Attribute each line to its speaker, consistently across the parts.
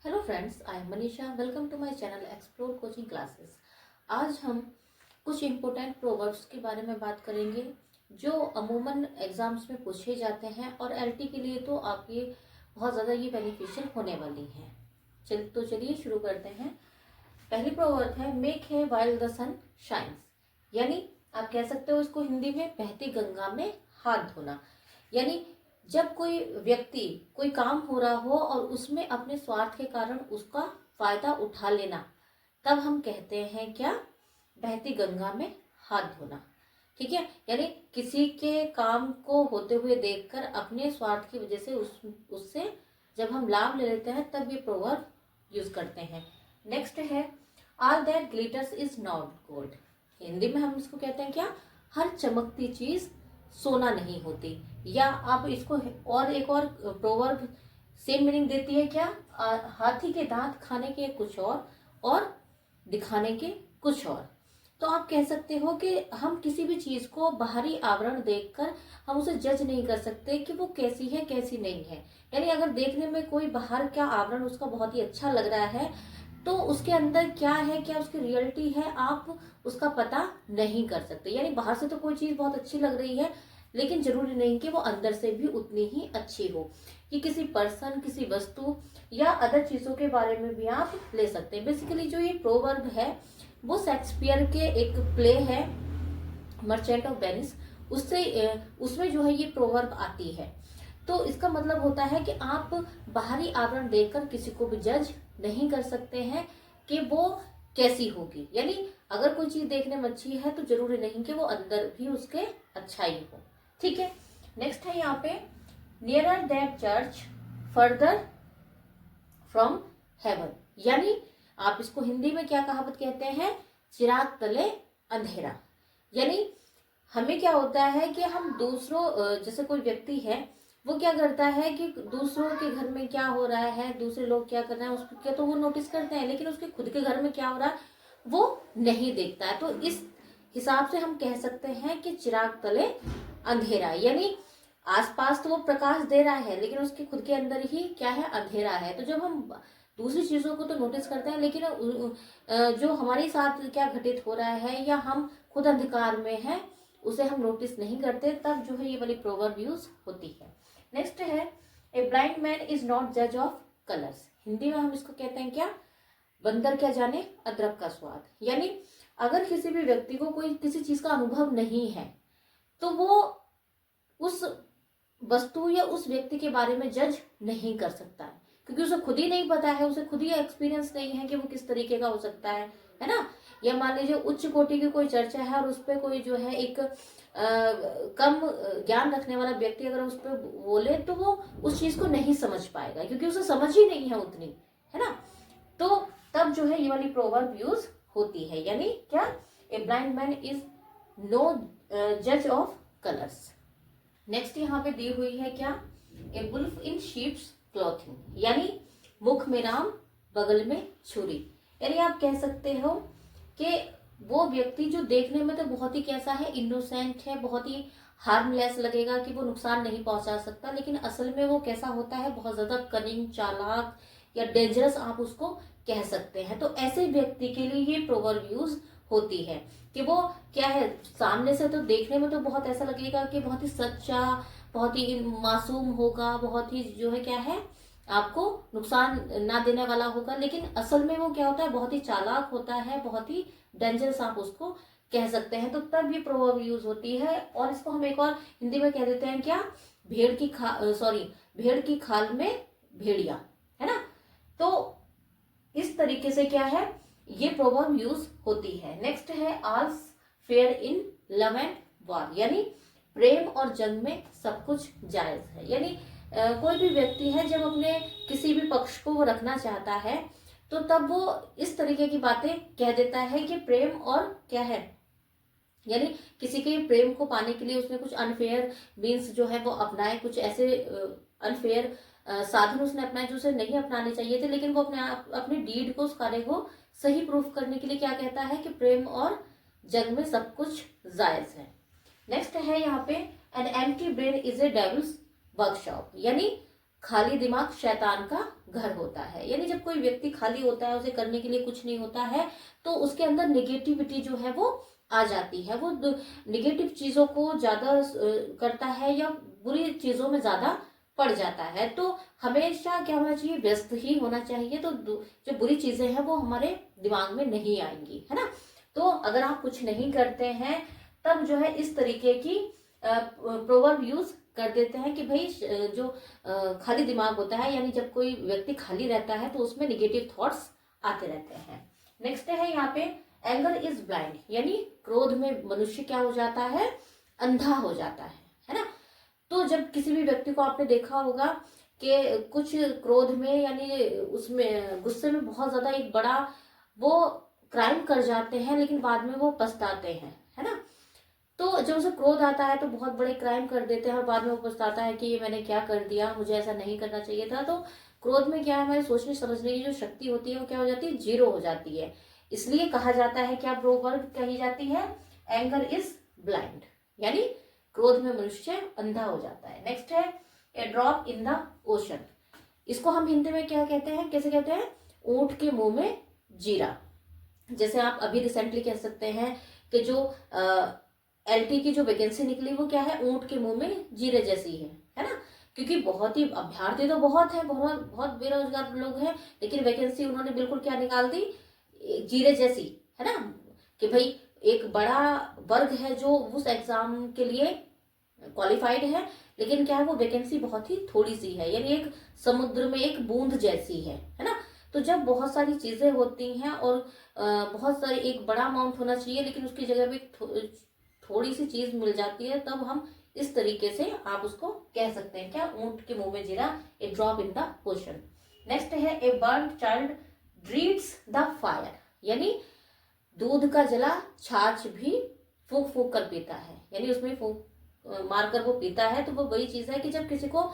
Speaker 1: Hello friends, I am Manisha. Welcome to my channel explore coaching classes. आज हम कुछ important proverbs के बारे में बात करेंगे जो अमूमन एग्जाम्स में पूछे जाते हैं और एलटी के लिए तो आपके बहुत ज़्यादा ये बेनिफिशियल होने वाली हैं। चलिए शुरू करते हैं। पहली प्रोवर्ब है मेक है वाइल द सन शाइन्स, यानी आप कह सकते हो इसको हिंदी में बहती गंगा में हाथ धोना। यानी जब कोई व्यक्ति कोई काम हो रहा हो और उसमें अपने स्वार्थ के कारण उसका फायदा उठा लेना, तब हम कहते हैं क्या, बहती गंगा में हाथ धोना। ठीक है, यानी किसी के काम को होते हुए देखकर अपने स्वार्थ की वजह से उससे जब हम लाभ ले लेते हैं तब ये प्रोवर्ब यूज करते हैं। नेक्स्ट है all that glitters is not gold. Hindi में हम इसको कहते हैं क्या, हर चमकती चीज सोना नहीं होती। या आप इसको और एक और प्रोवर्ब सेम मीनिंग देती है क्या, हाथी के दांत खाने के कुछ और दिखाने के कुछ और। तो आप कह सकते हो कि हम किसी भी चीज को बाहरी आवरण देखकर हम उसे जज नहीं कर सकते कि वो कैसी है कैसी नहीं है। यानी अगर देखने में कोई बाहर का आवरण उसका बहुत ही अच्छा लग रहा है तो उसके अंदर क्या है, क्या उसकी रियलिटी है, आप उसका पता नहीं कर सकते। यानी बाहर से तो कोई चीज बहुत अच्छी लग रही है लेकिन जरूरी नहीं कि वो अंदर से भी उतनी ही अच्छी हो। कि किसी पर्सन, किसी वस्तु या अदर चीजों के बारे में भी आप ले सकते हैं। बेसिकली जो ये प्रोवर्ब है वो शेक्सपियर के एक प्ले है मर्चेंट ऑफ वेनिस, उसमें जो है ये प्रोवर्ब आती है। तो इसका मतलब होता है कि आप बाहरी आवरण देखकर किसी को भी जज नहीं कर सकते हैं कि वो कैसी होगी। यानी अगर कोई चीज देखने में अच्छी है तो जरूरी नहीं कि वो अंदर भी उसके अच्छा ही हो। ठीक है, नेक्स्ट है यहाँ पे nearer that church further from heaven. यानी आप इसको हिंदी में क्या कहावत कहते हैं, चिराग तले अंधेरा। यानी हमें क्या होता है कि हम दूसरों, जैसे कोई व्यक्ति है वो क्या करता है कि दूसरों के घर में क्या हो रहा है, दूसरे लोग क्या कर रहे हैं उसको क्या तो वो नोटिस करते हैं, लेकिन उसके खुद के घर में क्या हो रहा है वो नहीं देखता है। तो इस हिसाब से हम कह सकते हैं कि चिराग तले अंधेरा। यानी आसपास तो वो प्रकाश दे रहा है लेकिन उसके खुद के अंदर ही क्या है, अंधेरा है। तो जब हम दूसरी चीजों को तो नोटिस करते हैं लेकिन जो हमारे साथ क्या घटित हो रहा है या हम खुद अंधकार में हैं उसे हम नोटिस नहीं करते, तब जो है ये वाली प्रोवर्ब यूज होती है। नेक्स्ट है ए ब्लाइंड मैन इज नॉट जज ऑफ कलर्स। हिंदी में हम इसको कहते हैं क्या, बंदर क्या जाने अदरक का स्वाद। यानी अगर किसी भी व्यक्ति को कोई किसी चीज का अनुभव नहीं है तो वो उस वस्तु या उस व्यक्ति के बारे में जज नहीं कर सकता है, क्योंकि उसे खुद ही नहीं पता है, उसे खुद ही एक्सपीरियंस नहीं है कि वो किस तरीके का हो सकता है ना। या मान लीजिए उच्च कोटि की कोई चर्चा है और उस पर कोई जो है एक कम ज्ञान रखने वाला व्यक्ति अगर उस पर बोले तो वो उस चीज को नहीं समझ पाएगा क्योंकि उसे समझ ही नहीं है उतनी, है ना। तो तब जो है ये वाली प्रोवर्ब यूज होती है। यानी क्या, a blind man is no जज ऑफ कलर्स। नेक्स्ट यहाँ पे दी हुई है क्या, a wolf in sheep's clothing. यानी मुख में राम बगल में छुरी। यानी आप कह सकते हो कि वो व्यक्ति जो देखने में तो बहुत ही कैसा है, इनोसेंट है, बहुत ही हार्मलेस लगेगा कि वो नुकसान नहीं पहुंचा सकता, लेकिन असल में वो कैसा होता है, बहुत ज्यादा कनिंग, चालाक या डेंजरस आप उसको कह सकते हैं। तो ऐसे व्यक्ति के लिए ये प्रोवर्ब यूज होती है कि वो क्या है, सामने से तो देखने में तो बहुत ऐसा लगेगा कि बहुत ही सच्चा, बहुत ही मासूम होगा, बहुत ही जो है क्या है, आपको नुकसान ना देने वाला होगा, लेकिन असल में वो क्या होता है, बहुत ही चालाक होता है, बहुत ही डेंजरस आप उसको कह सकते हैं। तो तब ये प्रोवर्ब यूज होती है। और इसको हम एक और हिंदी में कह देते हैं क्या, भेड़ की खाल में भेड़िया, है ना। तो इस तरीके से क्या है, ये प्रोवर्ब यूज होती है। नेक्स्ट है all's fair in love and war. यानी प्रेम और जंग में सब कुछ जायज है। यानी कोई भी व्यक्ति है जब अपने किसी भी पक्ष को वो रखना चाहता है तो तब वो इस तरीके की बातें कह देता है कि प्रेम और क्या है, यानी किसी के प्रेम को पाने के लिए उसने कुछ अनफेयर मीन्स जो है वो अपनाए, कुछ ऐसे अनफेयर साधन उसने अपनाए जो उसे नहीं अपनाने चाहिए थे, लेकिन वो अपने डीड को, उस कार्य को सही प्रूफ करने के लिए क्या कहता है कि प्रेम और जंग में सब कुछ जायज है। नेक्स्ट है यहाँ पे an empty brain is a devils workshop. यानी खाली दिमाग शैतान का घर होता है। यानी जब कोई व्यक्ति खाली होता है, उसे करने के लिए कुछ नहीं होता है, तो उसके अंदर नेगेटिविटी जो है वो आ जाती है। वो नेगेटिव चीजों को ज्यादा करता है या बुरी चीजों में ज्यादा पड़ जाता है। तो हमेशा क्या होना चाहिए, व्यस्त ही होना चाहिए। तो जो बुरी चीजें हैं वो हमारे दिमाग में नहीं आएंगी, है ना। तो अगर आप कुछ नहीं करते हैं तब जो है इस तरीके की प्रोवर्ब यूज कर देते हैं कि भाई जो खाली दिमाग होता है, यानी जब कोई व्यक्ति खाली रहता है तो उसमें निगेटिव थॉट्स आते रहते हैं। नेक्स्ट है यहाँ पे एंगर इज ब्लाइंड, यानी क्रोध में मनुष्य क्या हो जाता है, अंधा हो जाता है ना। तो जब किसी भी व्यक्ति को आपने देखा होगा कि कुछ क्रोध में यानी उसमें गुस्से में बहुत ज्यादा एक बड़ा वो क्राइम कर जाते हैं, लेकिन बाद में वो पछताते हैं, है ना। तो जब उसे क्रोध आता है तो बहुत बड़े क्राइम कर देते हैं और बाद में वो पछताता है कि ये मैंने क्या कर दिया, मुझे ऐसा नहीं करना चाहिए था। तो क्रोध में क्या है, हमारे सोचने समझने की जो शक्ति होती है वो क्या हो जाती है, जीरो हो जाती है। इसलिए कहा जाता है, क्या प्रोवर्ब कही जाती है, एंगर इज ब्लाइंड, यानी क्रोध में मनुष्य अंधा हो जाता है। नेक्स्ट है ए ड्रॉप इन द ओशन। इसको हम हिंदी में क्या कहते हैं, कैसे कहते हैं, ऊंट के मुंह में जीरा। जैसे आप अभी रिसेंटली कह सकते हैं कि जो एलटी की जो वैकेंसी निकली वो क्या है, ऊंट के मुंह में जीरे जैसी है ना। क्योंकि बहुत ही अभ्यर्थी तो बहुत है, बहुत बहुत बेरोजगार लोग हैं, लेकिन वैकेंसी उन्होंने बिल्कुल क्या निकाल दी, जीरे जैसी, है ना। कि भाई एक बड़ा वर्ग है जो उस एग्जाम के लिए क्वालिफाइड है, लेकिन क्या है वो वैकेंसी बहुत ही थोड़ी सी है, यानी एक समुद्र में एक बूंद जैसी है ना। तो जब बहुत सारी चीजें होती हैं और बहुत सारी एक बड़ा अमाउंट होना चाहिए, लेकिन उसकी जगह पे थोड़ी सी चीज मिल जाती है, तब हम इस तरीके से आप उसको कह सकते हैं, क्या, ऊंट के मुंह में जीरा, a drop in the ocean. Next है a burnt child dreads the fire, यानी दूध का जला छाछ भी फूंक फूंक कर पीता है, यानी उसमें फूंक मारकर वो पीता है। तो वो वही चीज है कि जब किसी को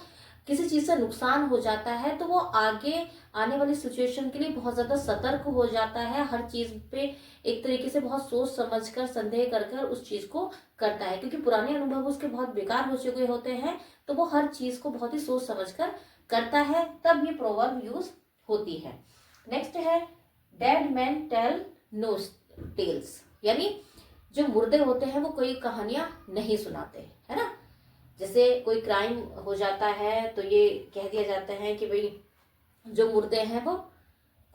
Speaker 1: किसी चीज से नुकसान हो जाता है तो वो आगे आने वाली सिचुएशन के लिए बहुत ज्यादा सतर्क हो जाता है, हर चीज पे एक तरीके से बहुत सोच समझकर संदेह कर कर उस चीज को करता है, क्योंकि पुराने अनुभव उसके बहुत बेकार हो चुके होते हैं। तो वो हर चीज को बहुत ही सोच समझकर करता है, तब ये प्रोवर्ब यूज होती है। नेक्स्ट है dead man tell no tales, यानी जो मुर्दे होते हैं वो कोई कहानियां नहीं सुनाते, है ना। जैसे कोई क्राइम हो जाता है तो ये कह दिया जाता है कि भाई जो मुर्दे हैं वो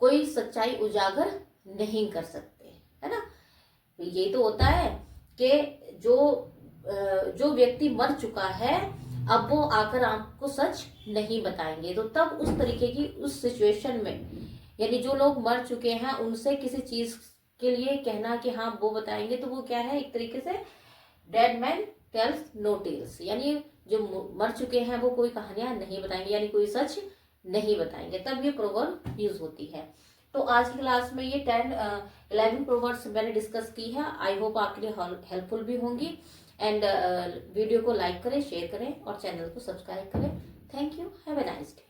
Speaker 1: कोई सच्चाई उजागर नहीं कर सकते, है ना। ये तो होता है कि जो व्यक्ति मर चुका है अब वो आकर आपको सच नहीं बताएंगे। तो तब उस तरीके की उस सिचुएशन में, यानी जो लोग मर चुके हैं उनसे किसी चीज के लिए कहना कि हाँ वो बताएंगे, तो वो क्या है, एक तरीके से dead man tells no tales, यानी जो मर चुके हैं वो कोई कहानियां नहीं बताएंगे, यानी कोई सच नहीं बताएंगे, तब ये प्रोवर्ब यूज होती है। तो आज की क्लास में ये 11 प्रोवर्ब्स मैंने डिस्कस की है। आई होप आपके लिए हेल्पफुल भी होंगी। एंड वीडियो को लाइक करें, शेयर करें और चैनल को सब्सक्राइब करें। Thank you, have a nice day.